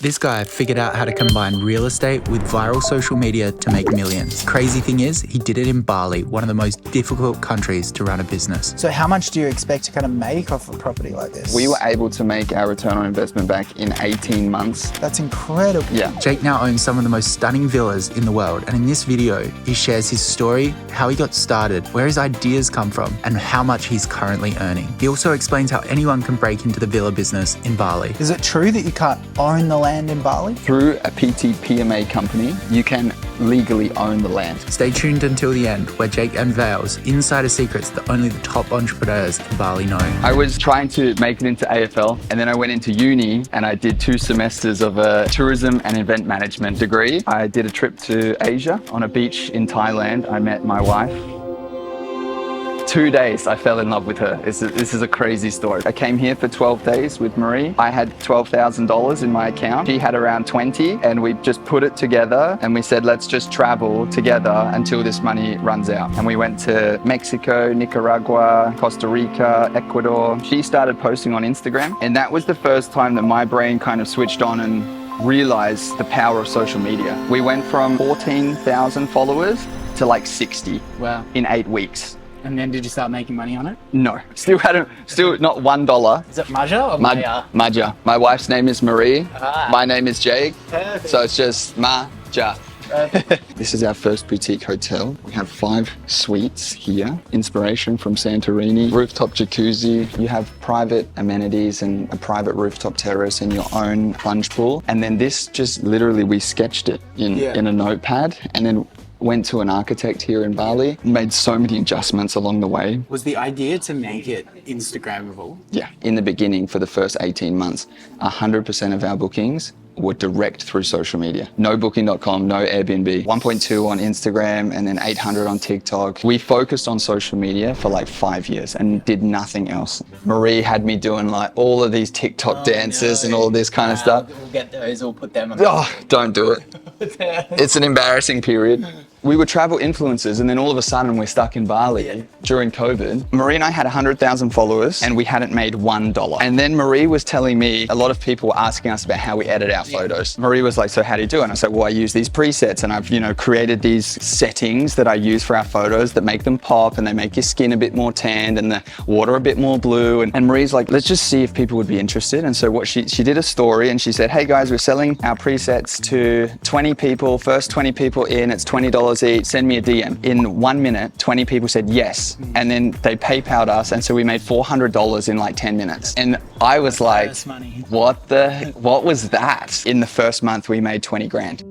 This guy figured out how to combine real estate with viral social media to make millions. Crazy thing is, he did it in Bali, one of the most difficult countries to run a business. So how much do you expect to kind of make off a property like this? We were able to make our return on investment back in 18 months. That's incredible. Yeah. Jake now owns some of the most stunning villas in the world, and in this video, he shares his story, how he got started, where his ideas come from, and how much he's currently earning. He also explains how anyone can break into the villa business in Bali. Is it true that you can't own the land in Bali? Through a PMA company, you can legally own the land. Stay tuned until the end, where Jake unveils insider secrets that only the top entrepreneurs in Bali know. I was trying to make it into AFL, and then I went into uni and I did 2 semesters of a tourism and event management degree. I did a trip to Asia on a beach in Thailand. I met my wife. 2 days, I fell in love with her. This is a crazy story. I came here for 12 days with Marie. I had $12,000 in my account. She had around 20, and we just put it together and we said, let's just travel together until this money runs out. And we went to Mexico, Nicaragua, Costa Rica, Ecuador. She started posting on Instagram, and that was the first time that my brain kind of switched on and realized the power of social media. We went from 14,000 followers to like 60 in 8 weeks. And then did you start making money on it? No, still not $1. Is it Maja or Maja? Maja. My wife's name is Marie. Ah. My name is Jake. Perfect. So it's just Maja. This is our first boutique hotel. We have 5 suites here. Inspiration from Santorini. Rooftop jacuzzi. You have private amenities and a private rooftop terrace and your own plunge pool. And then this just literally, we sketched it in a notepad, and then went to an architect here in Bali, made so many adjustments along the way. Was the idea to make it Instagrammable? Yeah, in the beginning for the first 18 months, 100% of our bookings were direct through social media. No booking.com, no Airbnb. 1.2 on Instagram and then 800 on TikTok. We focused on social media for like 5 years and did nothing else. Marie had me doing like all of these TikTok dances and all this kind of stuff. We'll get those, we'll put them on. Oh, don't do it. It's an embarrassing period. We were travel influencers, and then all of a sudden we're stuck in Bali during COVID. Marie and I had 100,000 followers and we hadn't made $1. And then Marie was telling me, a lot of people were asking us about how we edit our photos. Marie was like, so how do you do it? And I said, well, I use these presets, and I've, created these settings that I use for our photos that make them pop and they make your skin a bit more tanned and the water a bit more blue. And Marie's like, let's just see if people would be interested. And so what she did a story and she said, hey guys, we're selling our presets to 20 people. First 20 people in, it's $20 each. Send me a DM. In 1 minute, 20 people said yes. And then they PayPal'd us. And so we made $400 in like 10 minutes. And I was like, what was that? In the first month, we made 20 grand.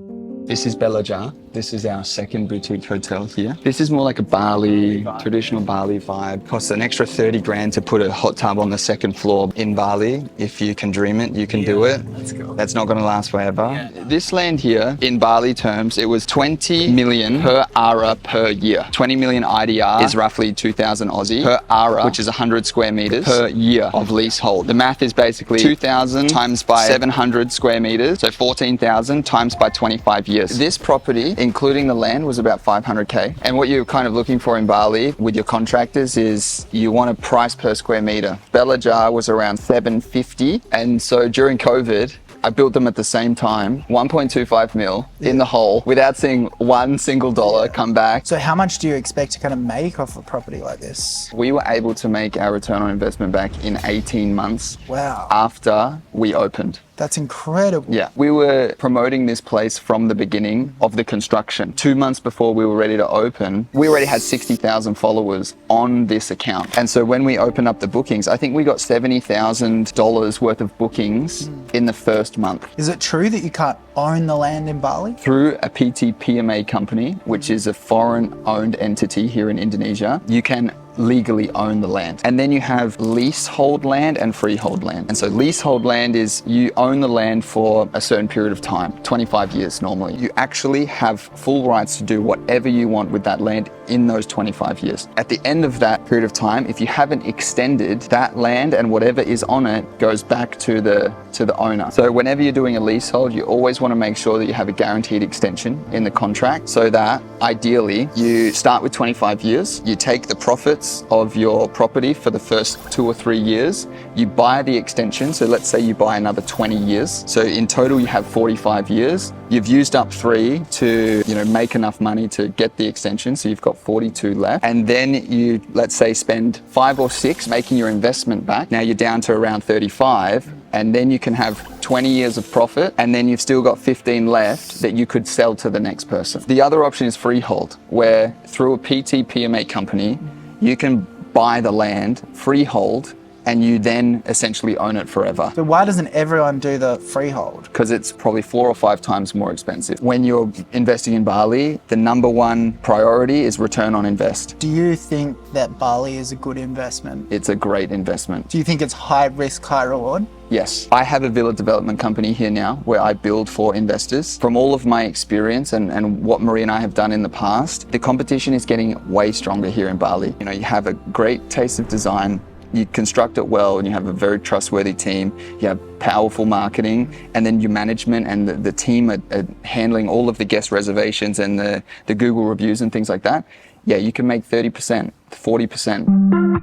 This is Bella Jar. This is our second boutique hotel here. This is more like a Bali, traditional Bali vibe. Costs an extra 30 grand to put a hot tub on the 2nd floor in Bali. If you can dream it, you can do it. That's cool. That's not gonna last forever. This land here, in Bali terms, it was 20 million per ara per year. 20 million IDR is roughly 2,000 Aussie per ara, which is 100 square meters per year of leasehold. The math is basically 2,000 times by 700 square meters, so 14,000 times by 25 years. This property, including the land, was about 500K. And what you're kind of looking for in Bali with your contractors is you want a price per square meter. Bella Jar was around 750. And so during COVID, I built them at the same time, 1.25 mil in the hole without seeing $1 single come back. So how much do you expect to kind of make off a property like this? We were able to make our return on investment back in 18 months after we opened. That's incredible. Yeah, we were promoting this place from the beginning of the construction. 2 months before we were ready to open, we already had 60,000 followers on this account. And so when we opened up the bookings, I think we got $70,000 worth of bookings in the first month. Is it true that you can't own the land in Bali? Through a PMA company, which is a foreign-owned entity here in Indonesia, you can legally own the land. And then you have leasehold land and freehold land. And so leasehold land is you own the land for a certain period of time, 25 years normally. You actually have full rights to do whatever you want with that land in those 25 years. At the end of that period of time, if you haven't extended, that land and whatever is on it goes back to the owner. So whenever you're doing a leasehold, you always want to make sure that you have a guaranteed extension in the contract, so that ideally you start with 25 years, you take the profits profits of your property for the first 2 or 3 years. You buy the extension. So let's say you buy another 20 years. So in total, you have 45 years. You've used up 3 to, make enough money to get the extension. So you've got 42 left. And then you, let's say, spend 5 or 6 making your investment back. Now you're down to around 35. And then you can have 20 years of profit, and then you've still got 15 left that you could sell to the next person. The other option is freehold, where through a PT PMA company, you can buy the land freehold, and you then essentially own it forever. So why doesn't everyone do the freehold? Because it's probably 4 or 5 times more expensive. When you're investing in Bali, the number one priority is return on invest. Do you think that Bali is a good investment? It's a great investment. Do you think it's high risk, high reward? Yes. I have a villa development company here now where I build for investors. From all of my experience and what Marie and I have done in the past, the competition is getting way stronger here in Bali. You have a great taste of design, you construct it well, and you have a very trustworthy team, you have powerful marketing, and then your management and the team are handling all of the guest reservations and the Google reviews and things like that. Yeah, you can make 30%, 40%.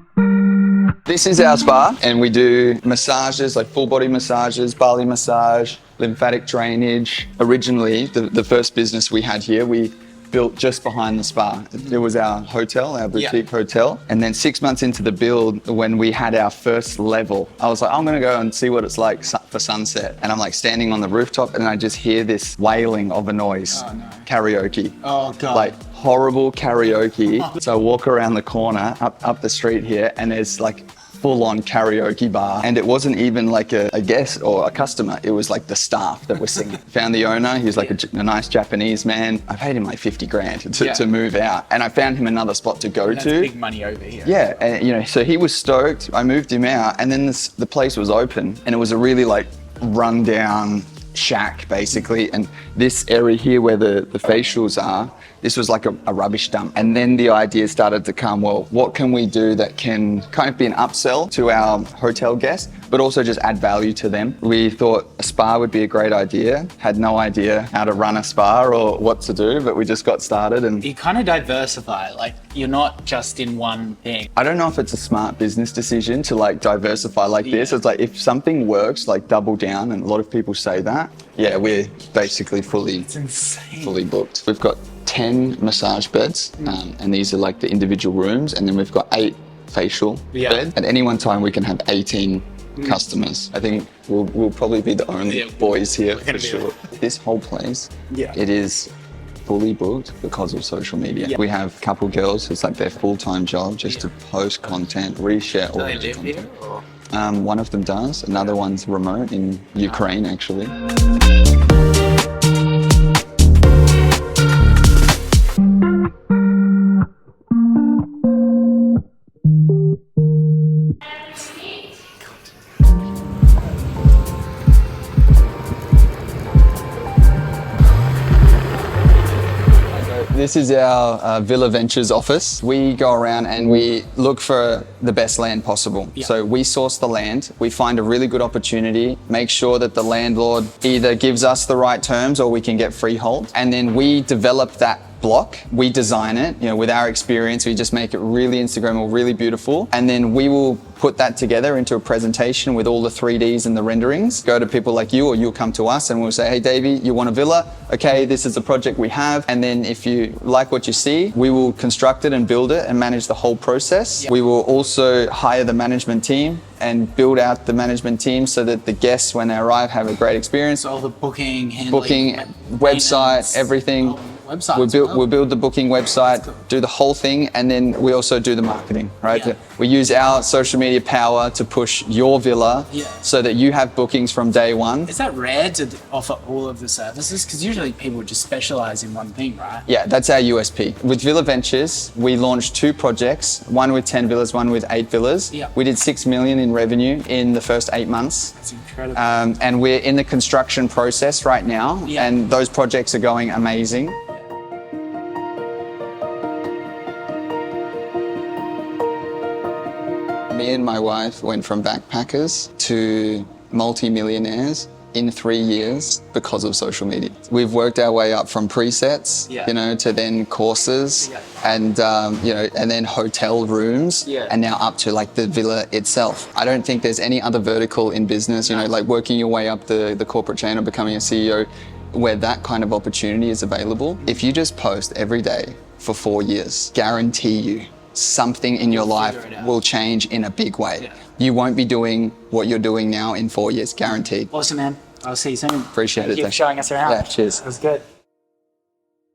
This is our spa, and we do massages, like full body massages, Bali massage, lymphatic drainage. Originally, the first business we had here, we built just behind the spa. It was our hotel, our boutique hotel. And then 6 months into the build, when we had our first level, I was like, I'm gonna go and see what it's like for sunset. And I'm like standing on the rooftop, and I just hear this wailing of a noise. Oh, no. Karaoke. Oh, God. Like horrible karaoke. So I walk around the corner, up the street here, and there's like full-on karaoke bar, and it wasn't even like a guest or a customer, it was like the staff that were singing. Found the owner, he was like a nice Japanese man. I paid him like 50 grand to move out, and I found him another spot to go That's to. big money over here. Yeah, and so he was stoked. I moved him out, and then the place was open, and it was a really like run-down shack basically, and this area here where the facials are, this was like a rubbish dump. And then the idea started to come, well, what can we do that can kind of be an upsell to our hotel guests, but also just add value to them? We thought a spa would be a great idea. Had no idea how to run a spa or what to do, but we just got started. And you kind of diversify, like you're not just in one thing. I don't know if it's a smart business decision to like diversify like this. It's like if something works, like double down, and a lot of people say that. Yeah, we're basically fully booked. We've got 10 massage beds, and these are like the individual rooms, and then we've got 8 facial beds. At any one time we can have 18 customers. I think we'll probably be the only boys here for sure. This whole place, it is fully booked because of social media. We have a couple girls, it's like their full-time job just to post content, reshare all the content. One of them does, another one's remote in Ukraine actually. This is our Villa Ventures office. We go around and we look for the best land possible. So we source the land, we find a really good opportunity, make sure that the landlord either gives us the right terms or we can get freehold. And then we develop that block, we design it, with our experience, we just make it really Instagrammable, really beautiful. And then we will put that together into a presentation with all the 3Ds and the renderings. Go to people like you, or you'll come to us and we'll say, hey Davie, you want a villa? Okay, this is the project we have. And then if you like what you see, we will construct it and build it and manage the whole process. We will also hire the management team and build out the management team so that the guests, when they arrive, have a great experience. So all the booking, handling, website, everything. We'll build the booking website, do the whole thing, and then we also do the marketing, right? We use our social media power to push your villa so that you have bookings from day one. Is that rare to offer all of the services? Because usually people just specialize in one thing, right? Yeah, that's our USP. With Villa Ventures, we launched 2 projects, one with 10 villas, one with 8 villas. We did 6 million in revenue in the first 8 months. That's incredible. And we're in the construction process right now, and those projects are going amazing. Me and my wife went from backpackers to multi-millionaires in 3 years because of social media. We've worked our way up from presets, you know, to then courses and, you know, and then hotel rooms and now up to like the villa itself. I don't think there's any other vertical in business, you know, like working your way up the corporate chain or becoming a CEO where that kind of opportunity is available. If you just post every day for 4 years, guarantee you something in your life will change in a big way. You won't be doing what you're doing now in 4 years, guaranteed. Awesome, man. I'll see you soon. Appreciate it. Thank you for showing us around. Yeah, cheers. It was good.